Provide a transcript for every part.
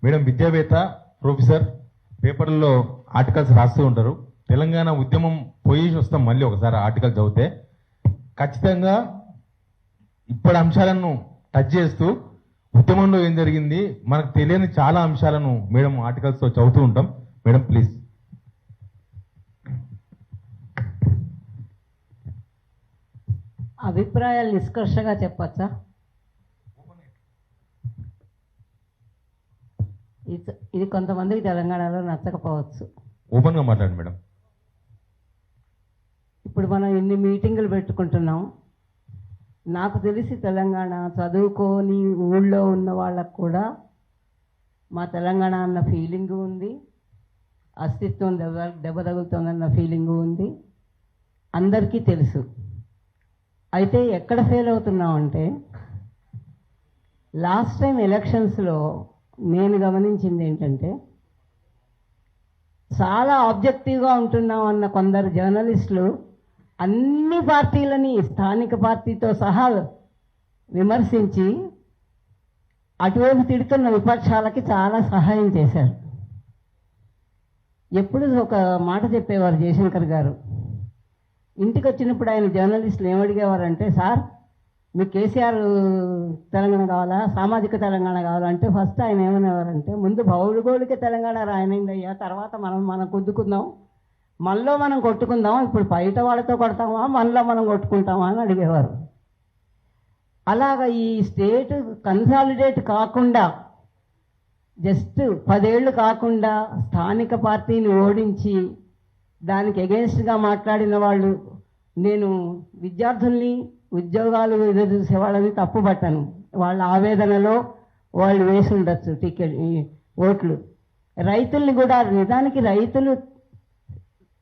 Madam విద్యావేత్త professor పేపర్లలో articles రాస్తూ ఉంటారు. తెలంగాణ ఉద్యమం పోయి వస్తాం మళ్ళీ ఒకసారి ఆర్టికల్ చదివితే ఖచ్చితంగా ఇప్పటి అంశాలను టచ్ చేస్తూ ఉద్యమంలో ఏం జరిగింది మనకు తెలియని చాలా అంశాలను మేడం ఆర్టికల్స్తో చదువుతూ ఉంటాం. Madam please. అభిప్రాయాలు నిష్కర్షగా చెప్పచ్చా? ఇది కొంతమందికి తెలంగాణలో నచ్చకపోవచ్చు. ఓపెన్గా మాట్లాడండి మేడం. ఇప్పుడు మనం ఎన్ని మీటింగులు పెట్టుకుంటున్నాం. నాకు తెలిసి తెలంగాణ చదువుకొని ఊళ్ళో ఉన్న వాళ్ళకు కూడా మా తెలంగాణ అన్న ఫీలింగు ఉంది, అస్తిత్వం దెబ్బ తగులుతుందన్న ఫీలింగు ఉంది, అందరికీ తెలుసు. అయితే ఎక్కడ ఫెయిల్ అవుతున్నామంటే లాస్ట్ టైం ఎలక్షన్స్లో నేను గమనించింది ఏంటంటే చాలా ఆబ్జెక్టివ్గా ఉంటున్నాం అన్న కొందరు జర్నలిస్టులు అన్ని పార్టీలని స్థానిక పార్టీతో సహా విమర్శించి అటువైపు తిడుతున్న విపక్షాలకి చాలా సహాయం చేశారు. ఎప్పుడు ఒక మాట చెప్పేవారు జయశంకర్ గారు. ఇంటికి వచ్చినప్పుడు ఆయన జర్నలిస్టులు ఏమడిగేవారంటే, సార్ మీకు కేసీఆర్ తెలంగాణ కావాలా, సామాజిక తెలంగాణ కావాలంటే ఫస్ట్ ఆయన ఏమనేవారంటే, ముందు భౌగోళిక తెలంగాణ రాయనండి అయ్యా, తర్వాత మనం కొద్దుకుందాం, మనలో మనం కొట్టుకుందాం, ఇప్పుడు బయట వాళ్ళతో కొడతామా మనలో మనం కొట్టుకుంటామా అని అడిగేవారు. అలాగా ఈ స్టేట్ కన్సాలిడేట్ కాకుండా జస్ట్ 10 ఏళ్ళు కాకుండా స్థానిక పార్టీని ఓడించి దానికి ఎగెన్స్ట్గా మాట్లాడిన వాళ్ళు, నేను విద్యార్థుల్ని ఉద్యోగాలు ఎదురు చూసేవాళ్ళని తప్పుపట్టను. వాళ్ళ ఆవేదనలో వాళ్ళు వేసి ఉండొచ్చు టికెట్ ఓట్లు. రైతుల్ని కూడా నిజానికి రైతులు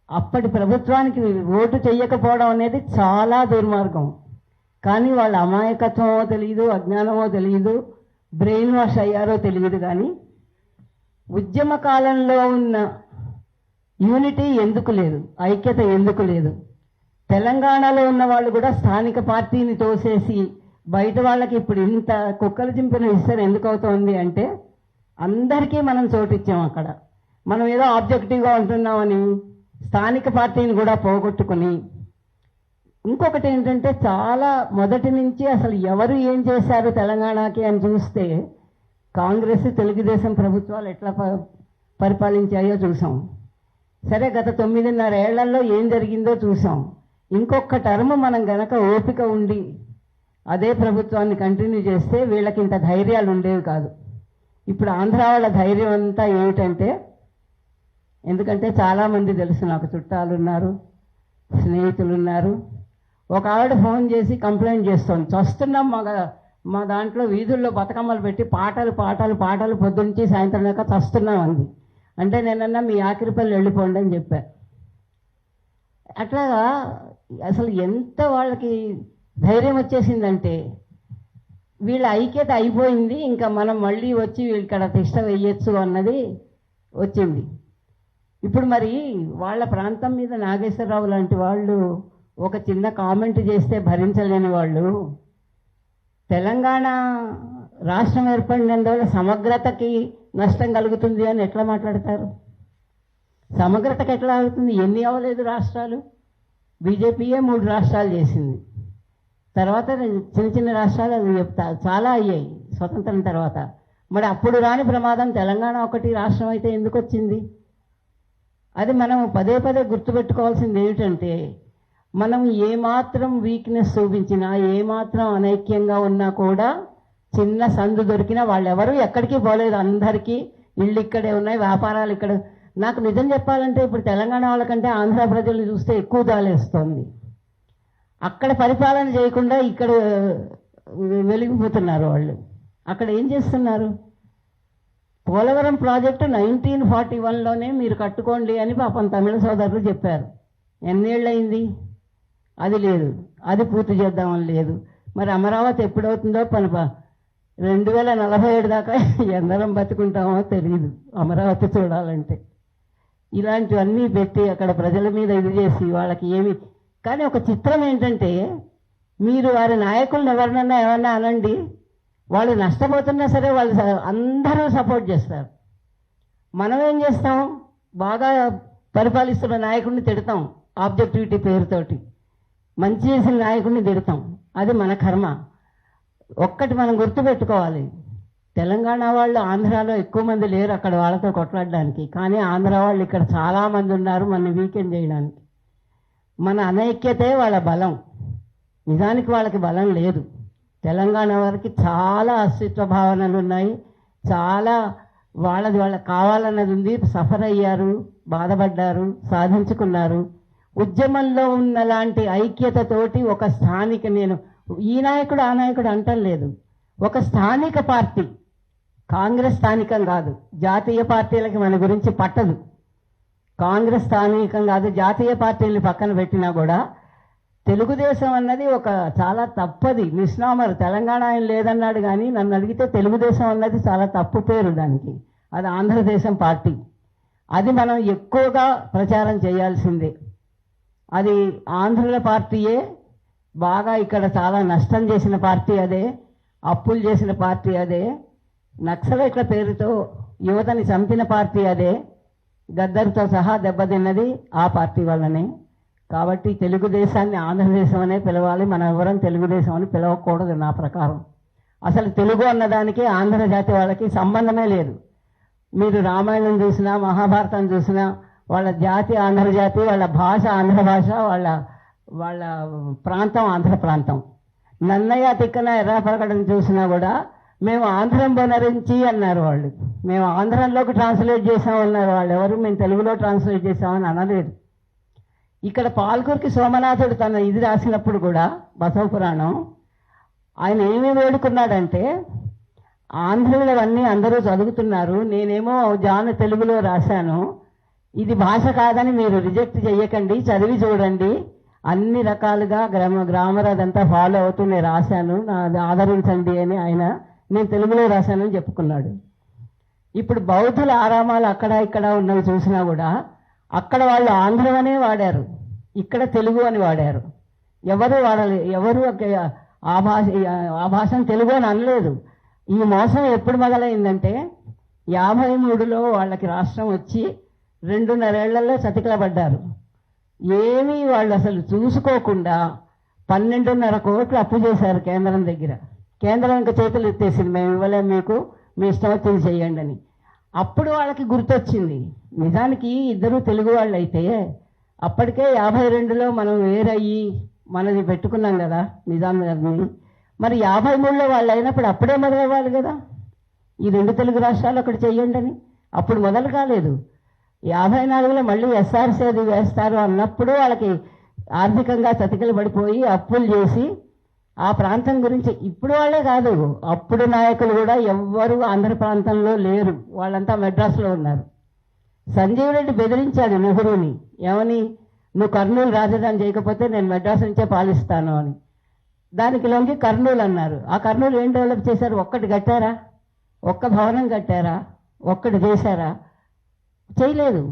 అప్పటి ప్రభుత్వానికి ఓటు చెయ్యకపోవడం అనేది చాలా దుర్మార్గం. కానీ వాళ్ళ అమాయకత్వమో తెలియదు, అజ్ఞానమో తెలియదు, బ్రెయిన్ వాష్ అయ్యారో తెలియదు. కానీ ఉద్యమ కాలంలో ఉన్న యూనిటీ ఎందుకు లేదు, ఐక్యత ఎందుకు లేదు? తెలంగాణలో ఉన్న వాళ్ళు కూడా స్థానిక పార్టీని తోసేసి బయట వాళ్ళకి ఇప్పుడు ఇంత కుక్కలు చింపిన విస్తరణ ఎందుకు అవుతోంది అంటే అందరికీ మనం చోటిచ్చాం. అక్కడ మనం ఏదో ఆబ్జెక్టివ్గా ఉంటున్నామని స్థానిక పార్టీని కూడా పోగొట్టుకుని, ఇంకొకటి ఏంటంటే చాలా మొదటి నుంచి అసలు ఎవరు ఏం చేశారు తెలంగాణకి అని చూస్తే కాంగ్రెస్ తెలుగుదేశం ప్రభుత్వాలు ఎట్లా పరిపాలించాయో చూసాం. సరే, గత 9.5 ఏళ్లలో ఏం జరిగిందో చూసాం. ఇంకొక టర్మ్ మనం గనక ఓపిక ఉండి అదే ప్రభుత్వాన్ని కంటిన్యూ చేస్తే వీళ్ళకి ఇంత ధైర్యాలు ఉండేవి కాదు. ఇప్పుడు ఆంధ్ర వాళ్ళ ధైర్యం అంతా ఏమిటంటే, ఎందుకంటే చాలామంది తెలుసు నాకు, చుట్టాలు ఉన్నారు, స్నేహితులు ఉన్నారు. ఒక ఆవిడ ఫోన్ చేసి కంప్లైంట్ చేస్తోంది, చస్తున్నాం మా దాంట్లో వీధుల్లో బతుకమ్మలు పెట్టి పాటలు పాటలు పాటలు పొద్దుంచి సాయంత్రం దాకా చస్తున్నాం అంది. అంటే నేనన్నా మీ ఆఖరిపల్లి వెళ్ళిపోండి అని చెప్పా. అట్లాగా అసలు ఎంత వాళ్ళకి ధైర్యం వచ్చేసిందంటే వీళ్ళ ఐక్యత అయిపోయింది, ఇంకా మనం మళ్ళీ వచ్చి ఇక్కడ తిష్ట వేయచ్చు అన్నది వచ్చింది. ఇప్పుడు మరి వాళ్ళ ప్రాంతం మీద నాగేశ్వరరావు లాంటి వాళ్ళు ఒక చిన్న కామెంట్ చేస్తే భరించలేని వాళ్ళు తెలంగాణ రాష్ట్రం ఏర్పడినందువల్ల సమగ్రతకి నష్టం కలుగుతుంది అని ఎట్లా మాట్లాడతారు? సమగ్రతకి ఎట్లా అవుతుంది? ఎన్ని అవ్వలేదు రాష్ట్రాలు? బీజేపీయే 3 రాష్ట్రాలు చేసింది. తర్వాత చిన్న చిన్న రాష్ట్రాలు అది చాలా అయ్యాయి స్వతంత్రం తర్వాత. మరి అప్పుడు రాని ప్రమాదం తెలంగాణ ఒకటి రాష్ట్రం అయితే ఎందుకు వచ్చింది? అది మనం పదే పదే గుర్తుపెట్టుకోవాల్సింది ఏమిటంటే, మనం ఏమాత్రం వీక్నెస్ చూపించినా, ఏమాత్రం అనైక్యంగా ఉన్నా కూడా చిన్న సందు దొరికినా వాళ్ళెవరూ ఎక్కడికి పోలేదు. అందరికీ ఇళ్ళు ఇక్కడే ఉన్నాయి, వ్యాపారాలు ఇక్కడ. నాకు నిజం చెప్పాలంటే ఇప్పుడు తెలంగాణ వాళ్ళకంటే ఆంధ్ర ప్రజల్ని చూస్తే ఎక్కువ దాలేస్తుంది. అక్కడ పరిపాలన చేయకుండా ఇక్కడ వెలిగిపోతున్నారు వాళ్ళు. అక్కడ ఏం చేస్తున్నారు? పోలవరం ప్రాజెక్టు 1941లోనే మీరు కట్టుకోండి అని పాపం తమిళ సోదరులు చెప్పారు. ఎన్నేళ్ళయింది? అది లేదు. అది పూర్తి చేద్దామని లేదు. మరి అమరావతి ఎప్పుడవుతుందో 2047 దాకా ఎందరం బతుకుంటామో తెలియదు అమరావతి చూడాలంటే. ఇలాంటివన్నీ పెట్టి అక్కడ ప్రజల మీద ఇది చేసి వాళ్ళకి ఏమి. కానీ ఒక చిత్రం ఏంటంటే, మీరు వారి నాయకులను ఎవరినన్నా ఏమన్నా అనండి, వాళ్ళు నష్టపోతున్నా సరే వాళ్ళు అందరూ సపోర్ట్ చేస్తారు. మనం ఏం చేస్తాం, బాగా పరిపాలిస్తున్న నాయకుడిని తిడతాం ఆబ్జెక్టివిటీ పేరుతోటి, మంచి చేసిన నాయకుడిని తిడతాం. అది మన కర్మ. ఒక్కటి మనం గుర్తుపెట్టుకోవాలి, తెలంగాణ వాళ్ళు ఆంధ్రాలో ఎక్కువ మంది లేరు అక్కడ వాళ్ళతో కొట్లాడడానికి, కానీ ఆంధ్ర వాళ్ళు ఇక్కడ చాలామంది ఉన్నారు మన వీకెండ్ చేయడానికి. మన అనైక్యతే వాళ్ళ బలం. నిజానికి వాళ్ళకి బలం లేదు. తెలంగాణ వారికి చాలా అస్తిత్వ భావనలు ఉన్నాయి, చాలా వాళ్ళకి కావాలన్నది ఉంది. సఫర్ అయ్యారు, బాధపడ్డారు, సాధించుకున్నారు. ఉద్యమంలో ఉన్నలాంటి ఐక్యతతోటి ఒక స్థానిక, నేను ఈ నాయకుడు ఆ నాయకుడు అంటలేదు, ఒక స్థానిక పార్టీ, కాంగ్రెస్ స్థానికం కాదు, జాతీయ పార్టీలకి మన గురించి పట్టదు. కాంగ్రెస్ స్థానికం కాదు, జాతీయ పార్టీలు పక్కన పెట్టినా కూడా తెలుగుదేశం అన్నది ఒక చాలా తప్పది మిస్నామర్. తెలంగాణ ఆయన లేదన్నాడు, కానీ నన్ను అడిగితే తెలుగుదేశం అన్నది చాలా తప్పు పేరు దానికి. అది ఆంధ్రదేశం పార్టీ. అది మనం ఎక్కువగా ప్రచారం చేయాల్సిందే. అది ఆంధ్రుల పార్టీయే, బాగా ఇక్కడ చాలా నష్టం చేసిన పార్టీ అదే, అప్పులు చేసిన పార్టీ అదే, నక్సలైట్ల పేరుతో యువతని చంపిన పార్టీ అదే, గద్దర్తో సహా దెబ్బతిన్నది ఆ పార్టీ వల్లనే. కాబట్టి తెలుగుదేశాన్ని ఆంధ్రదేశం అనే పిలవాలి, మనం ఎవరం తెలుగుదేశం అని పిలవకూడదు నా ప్రకారం. అసలు తెలుగు అన్నదానికి ఆంధ్ర జాతి వాళ్ళకి సంబంధమే లేదు. మీరు రామాయణం చూసినా, మహాభారతం చూసినా, వాళ్ళ జాతి ఆంధ్ర జాతి, వాళ్ళ భాష ఆంధ్ర భాష, వాళ్ళ ప్రాంతం ఆంధ్ర ప్రాంతం. నన్నయ్య తిక్కన ఎర్రాపరగడం చూసినా కూడా మేము ఆంధ్రం బొనరించి అన్నారు వాళ్ళు, మేము ఆంధ్రంలోకి ట్రాన్స్లేట్ చేసామన్నారు వాళ్ళు. ఎవరు మేము తెలుగులో ట్రాన్స్లేట్ చేసామని అనలేదు. ఇక్కడ పాల్కూరికి సోమనాథుడు తన ఇది రాసినప్పుడు కూడా బసవ పురాణం, ఆయన ఏమీ వేడుకున్నాడంటే, ఆంధ్రులవన్నీ అందరూ చదువుతున్నారు, నేనేమో జాన తెలుగులో రాశాను, ఇది భాష కాదని మీరు రిజెక్ట్ చెయ్యకండి, చదివి చూడండి, అన్ని రకాలుగా గ్రామర్ అదంతా ఫాలో అవుతూ నేను రాశాను, నాది ఆదరించండి అని ఆయన, నేను తెలుగులో రాశానని చెప్పుకున్నాడు. ఇప్పుడు బౌద్ధుల ఆరామాలు అక్కడ ఇక్కడ ఉన్నవి చూసినా కూడా అక్కడ వాళ్ళు ఆంధ్రం అనే వాడారు, ఇక్కడ తెలుగు అని వాడారు. ఎవరు ఆ భాషను తెలుగు అని అనలేదు. ఈ మోసం ఎప్పుడు మొదలైందంటే 53లో వాళ్ళకి రాష్ట్రం వచ్చి 2.5 ఏళ్లలో చతికిలబడ్డారు. ఏమీ వాళ్ళు అసలు చూసుకోకుండా 12.5 కోట్లు అప్పు చేశారు కేంద్రం దగ్గర. కేంద్రం ఇంకా చేతులు ఎత్తేసింది, మేము ఇవ్వలేం మీకు, మీ ఇష్టం వచ్చింది చెయ్యండి అని. అప్పుడు వాళ్ళకి గుర్తొచ్చింది, నిజానికి ఇద్దరు తెలుగు వాళ్ళు అయితే అప్పటికే 52లో మనం వేరయ్యి మనది పెట్టుకున్నాం కదా నిజాం గారిని. మరి 53లో వాళ్ళు అయినప్పుడు అప్పుడే మొదలవ్వాలి కదా, ఈ 2 తెలుగు రాష్ట్రాలు అక్కడ చెయ్యండి అని. అప్పుడు మొదలు కాలేదు. 54లో మళ్ళీ ఎస్ఆర్సీ అది వేస్తారు అన్నప్పుడు వాళ్ళకి ఆర్థికంగా చతికిలు పడిపోయి అప్పులు చేసి ఆ ప్రాంతం గురించి, ఇప్పుడు వాళ్ళే కాదు, అప్పుడు నాయకులు కూడా ఎవ్వరూ ఆంధ్ర ప్రాంతంలో లేరు, వాళ్ళంతా మెడ్రాస్లో ఉన్నారు. సంజీవ్ రెడ్డి బెదిరించాడు నెహ్రూని, ఏమని, నువ్వు కర్నూలు రాజధాని చేయకపోతే నేను మెడ్రాస్ నుంచే పాలిస్తాను అని. దానికి లొంగి కర్నూలు అన్నారు. ఆ కర్నూలు ఏం డెవలప్ చేశారు? ఒక్కటి కట్టారా? ఒక్క భవనం కట్టారా? ఒక్కటి చేశారా? చేయలేదు.